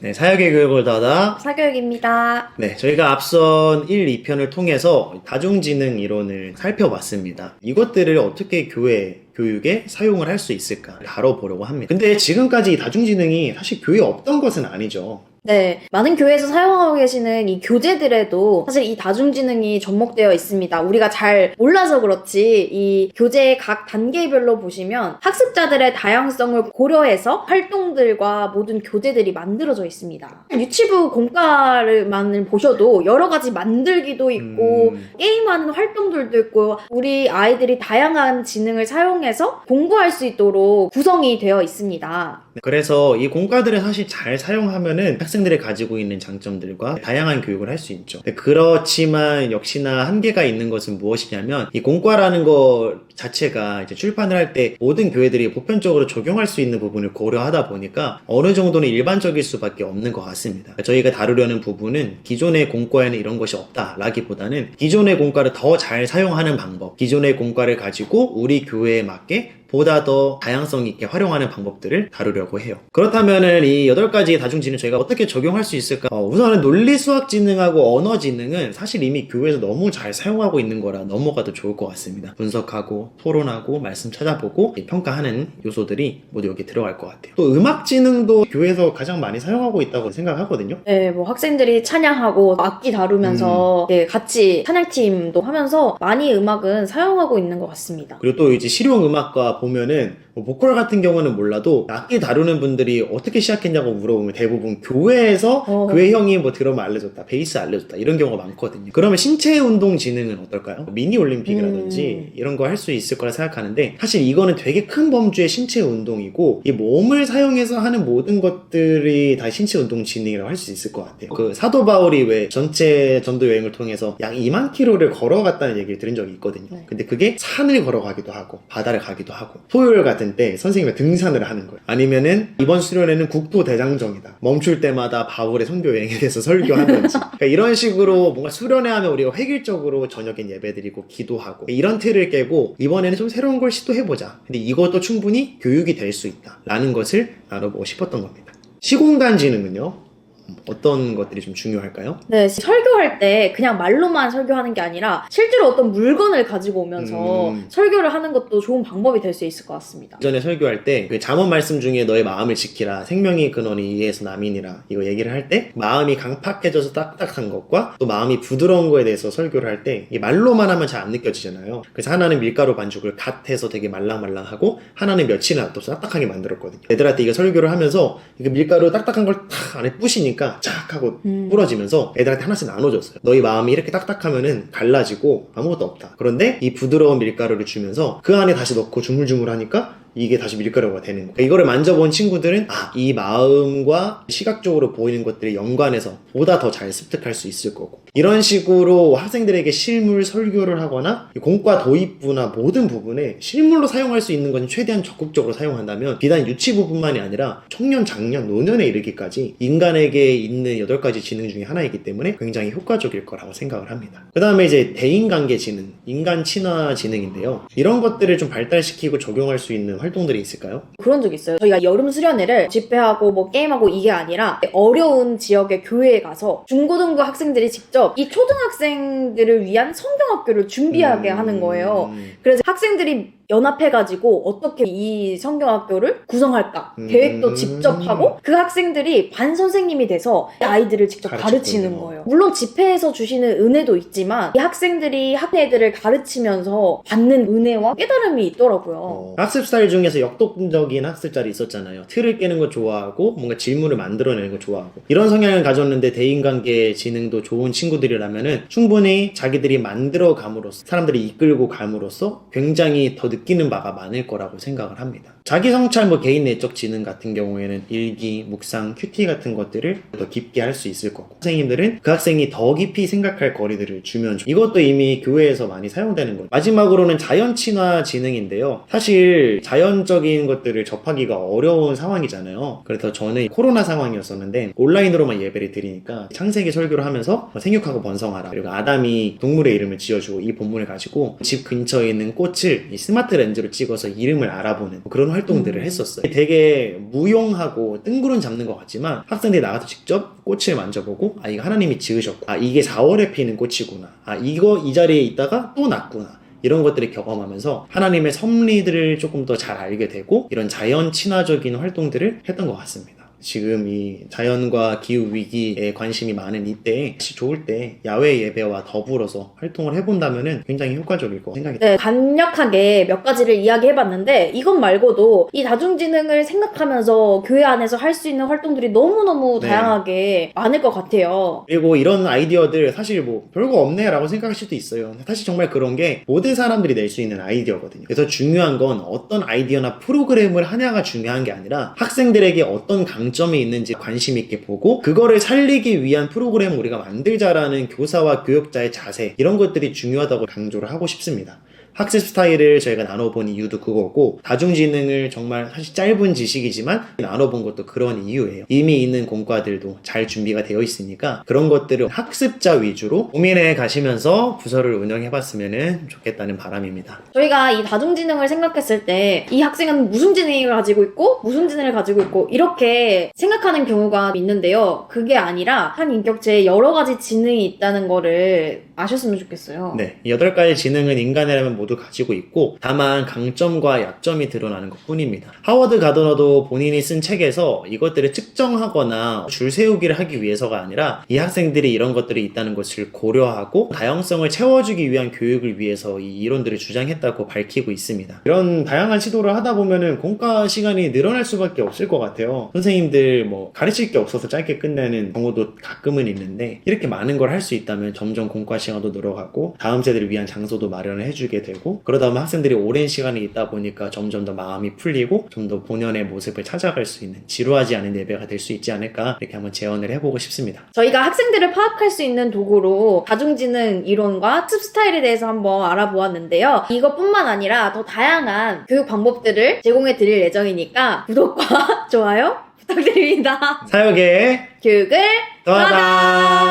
네, 사역의 교육을 더하다. 사교육입니다. 네, 저희가 앞선 1, 2편을 통해서 다중지능 이론을 살펴봤습니다. 이것들을 어떻게 교육에 사용을 할 수 있을까 다뤄보려고 합니다. 근데 지금까지 이 다중지능이 사실 교회에 없던 것은 아니죠. 네, 많은 교회에서 사용하고 계시는 이 교재들에도 사실 이 다중지능이 접목되어 있습니다. 우리가 잘 몰라서 그렇지 이 교재의 각 단계별로 보시면 학습자들의 다양성을 고려해서 활동들과 모든 교재들이 만들어져 있습니다. 유치부 공과를만 보셔도 여러 가지 만들기도 있고 게임하는 활동들도 있고 우리 아이들이 다양한 지능을 사용해서 공부할 수 있도록 구성이 되어 있습니다. 그래서 이 공과들을 사실 잘 사용하면은 학생들이 가지고 있는 장점들과 다양한 교육을 할 수 있죠. 그렇지만 역시나 한계가 있는 것은 무엇이냐면 이 공과라는 것 자체가 이제 출판을 할 때 모든 교회들이 보편적으로 적용할 수 있는 부분을 고려하다 보니까 어느 정도는 일반적일 수밖에 없는 것 같습니다. 저희가 다루려는 부분은 기존의 공과에는 이런 것이 없다라기보다는 기존의 공과를 더 잘 사용하는 방법, 기존의 공과를 가지고 우리 교회에 맞게 보다 더 다양성 있게 활용하는 방법들을 다루려고 해요. 그렇다면은 이 8가지 다중지능 저희가 어떻게 적용할 수 있을까? 우선은 논리수학지능하고 언어지능은 사실 이미 교회에서 너무 잘 사용하고 있는 거라 넘어가도 좋을 것 같습니다. 분석하고 토론하고 말씀 찾아보고 평가하는 요소들이 모두 여기 들어갈 것 같아요. 또 음악지능도 교회에서 가장 많이 사용하고 있다고 생각하거든요. 네, 뭐 학생들이 찬양하고 악기 다루면서 같이 찬양팀도 하면서 많이 음악은 사용하고 있는 것 같습니다. 그리고 또 이제 실용음악과 보면은 보컬 같은 경우는 몰라도 악기 다루는 분들이 어떻게 시작했냐고 물어보면 대부분 교회에서 교회 형이 뭐 드럼 알려줬다, 베이스 알려줬다 이런 경우가 많거든요. 그러면 신체 운동 지능은 어떨까요? 미니 올림픽이라든지 이런 거 할 수 있을 거라 생각하는데 사실 이거는 되게 큰 범주의 신체 운동이고 이 몸을 사용해서 하는 모든 것들이 다 신체 운동 지능이라고 할 수 있을 것 같아요. 그 사도 바울이 왜 전체 전도 여행을 통해서 약 2만 킬로를 걸어갔다는 얘기를 들은 적이 있거든요. 근데 그게 산을 걸어가기도 하고 바다를 가기도 하고 토요일 같은 때 선생님이 등산을 하는 거예요. 아니면은 이번 수련회는 국토대장정이다. 멈출 때마다 바울의 선교 여행에 대해서 설교하든지 그러니까 이런 식으로 뭔가 수련회 하면 우리가 획일적으로 저녁엔 예배드리고 기도하고 이런 틀을 깨고 이번에는 좀 새로운 걸 시도해보자. 근데 이것도 충분히 교육이 될 수 있다 라는 것을 나눠보고 싶었던 겁니다. 시공간 지능은요? 어떤 것들이 좀 중요할까요? 네, 설교할 때 그냥 말로만 설교하는 게 아니라 실제로 어떤 물건을 가지고 오면서 설교를 하는 것도 좋은 방법이 될 수 있을 것 같습니다. 전에 설교할 때 그 잠언 말씀 중에 너의 마음을 지키라 생명이 근원이 이에서 남이니라 이거 얘기를 할 때 마음이 강팍해져서 딱딱한 것과 또 마음이 부드러운 거에 대해서 설교를 할 때 말로만 하면 잘 안 느껴지잖아요. 그래서 하나는 밀가루 반죽을 갓 해서 되게 말랑말랑하고 하나는 며칠이나 또 딱딱하게 만들었거든요. 애들한테 이거 설교를 하면서 이거 밀가루 딱딱한 걸 탁 안에 부시니까 쫙 하고 부러지면서 애들한테 하나씩 나눠줬어요. 너희 마음이 이렇게 딱딱하면은 갈라지고 아무것도 없다. 그런데 이 부드러운 밀가루를 주면서 그 안에 다시 넣고 주물주물 하니까 이게 다시 밀가루가 되는 거예요. 이거를 만져본 친구들은 이 마음과 시각적으로 보이는 것들이 연관해서 보다 더 잘 습득할 수 있을 거고 이런 식으로 학생들에게 실물 설교를 하거나 공과 도입부나 모든 부분에 실물로 사용할 수 있는 건 최대한 적극적으로 사용한다면 비단 유치부뿐만이 아니라 청년, 장년, 노년에 이르기까지 인간에게 있는 8가지 지능 중에 하나이기 때문에 굉장히 효과적일 거라고 생각을 합니다. 그 다음에 이제 대인관계 지능, 인간 친화 지능인데요. 이런 것들을 좀 발달시키고 적용할 수 있는 활동들이 있을까요? 그런 적 있어요. 저희가 여름 수련회를 집회하고 뭐 게임하고 이게 아니라 어려운 지역의 교회에 가서 중고등부 학생들이 직접 이 초등학생들을 위한 성경학교를 준비하게 하는 거예요. 그래서 학생들이 연합해가지고 어떻게 이 성경학교를 구성할까 계획도 직접 하고 그 학생들이 반 선생님이 돼서 아이들을 직접 가르치는 거예요. 물론 집회에서 주시는 은혜도 있지만 이 학생들이 학생들을 가르치면서 받는 은혜와 깨달음이 있더라고요. 학습 스타일 중에서 역동적인 학습자리 있었잖아요. 틀을 깨는 거 좋아하고 뭔가 질문을 만들어내는 거 좋아하고 이런 성향을 가졌는데 대인관계 지능도 좋은 친구들이라면은 충분히 자기들이 만들어 감으로써 사람들이 이끌고 감으로써 굉장히 더 느끼는 바가 많을 거라고 생각을 합니다. 자기 성찰, 개인 내적 지능 같은 경우에는 일기, 묵상, 큐티 같은 것들을 더 깊게 할 수 있을 거고 선생님들은 그 학생이 더 깊이 생각할 거리들을 주면 이것도 이미 교회에서 많이 사용되는 거죠. 마지막으로는 자연 친화 지능인데요. 사실 자연적인 것들을 접하기가 어려운 상황이잖아요. 그래서 저는 코로나 상황이었었는데 온라인으로만 예배를 드리니까 창세기 설교를 하면서 생육하고 번성하라 그리고 아담이 동물의 이름을 지어주고 이 본문을 가지고 집 근처에 있는 꽃을 이 스마트 스마트 렌즈로 찍어서 이름을 알아보는 그런 활동들을 했었어요. 되게 무용하고 뜬구름 잡는 것 같지만 학생들이 나가서 직접 꽃을 만져보고 이거 하나님이 지으셨고 이게 4월에 피는 꽃이구나, 이거 이 자리에 있다가 또 났구나, 이런 것들을 경험하면서 하나님의 섭리들을 조금 더 잘 알게 되고 이런 자연 친화적인 활동들을 했던 것 같습니다. 지금 이 자연과 기후 위기에 관심이 많은 이때에 혹시 좋을 때 야외 예배와 더불어서 활동을 해본다면 굉장히 효과적일 것 생각이 네, 간략하게 몇 가지를 이야기해봤는데 이것 말고도 이 다중지능을 생각하면서 교회 안에서 할 수 있는 활동들이 너무너무 네. 다양하게 많을 것 같아요. 그리고 이런 아이디어들 사실 뭐 별거 없네 라고 생각할 수도 있어요. 사실 정말 그런 게 모든 사람들이 낼 수 있는 아이디어거든요. 그래서 중요한 건 어떤 아이디어나 프로그램을 하냐가 중요한 게 아니라 학생들에게 어떤 강점이 있는지 관심 있게 보고 그거를 살리기 위한 프로그램을 우리가 만들자라는 교사와 교육자의 자세, 이런 것들이 중요하다고 강조를 하고 싶습니다. 학습 스타일을 저희가 나눠본 이유도 그거고, 다중지능을 정말 사실 짧은 지식이지만 나눠본 것도 그런 이유예요. 이미 있는 공과들도 잘 준비가 되어 있으니까 그런 것들을 학습자 위주로 고민해 가시면서 부서를 운영해봤으면 좋겠다는 바람입니다. 저희가 이 다중지능을 생각했을 때 이 학생은 무슨 지능을 가지고 있고 무슨 지능을 가지고 있고 이렇게 생각하는 경우가 있는데요. 그게 아니라 한 인격체에 여러 가지 지능이 있다는 거를 아셨으면 좋겠어요. 네, 8가지 지능은 인간이라면 모두 가지고 있고 다만 강점과 약점이 드러나는 것 뿐입니다. 하워드 가더너도 본인이 쓴 책에서 이것들을 측정하거나 줄 세우기를 하기 위해서가 아니라 이 학생들이 이런 것들이 있다는 것을 고려하고 다양성을 채워주기 위한 교육을 위해서 이 이론들을 주장했다고 밝히고 있습니다. 이런 다양한 시도를 하다 보면은 공과 시간이 늘어날 수밖에 없을 것 같아요. 선생님들 뭐 가르칠 게 없어서 짧게 끝내는 경우도 가끔은 있는데 이렇게 많은 걸 할 수 있다면 점점 공과 시간도 늘어가고 다음 세대를 위한 장소도 마련을 해주게 되고, 그러다 보면 학생들이 오랜 시간이 있다 보니까 점점 더 마음이 풀리고 좀 더 본연의 모습을 찾아갈 수 있는 지루하지 않은 예배가 될 수 있지 않을까, 이렇게 한번 제언을 해보고 싶습니다. 저희가 학생들을 파악할 수 있는 도구로 다중지능 이론과 학습 스타일에 대해서 한번 알아보았는데요. 이것뿐만 아니라 더 다양한 교육 방법들을 제공해 드릴 예정이니까 구독과 좋아요 부탁드립니다. 사역에 교육을 더하다.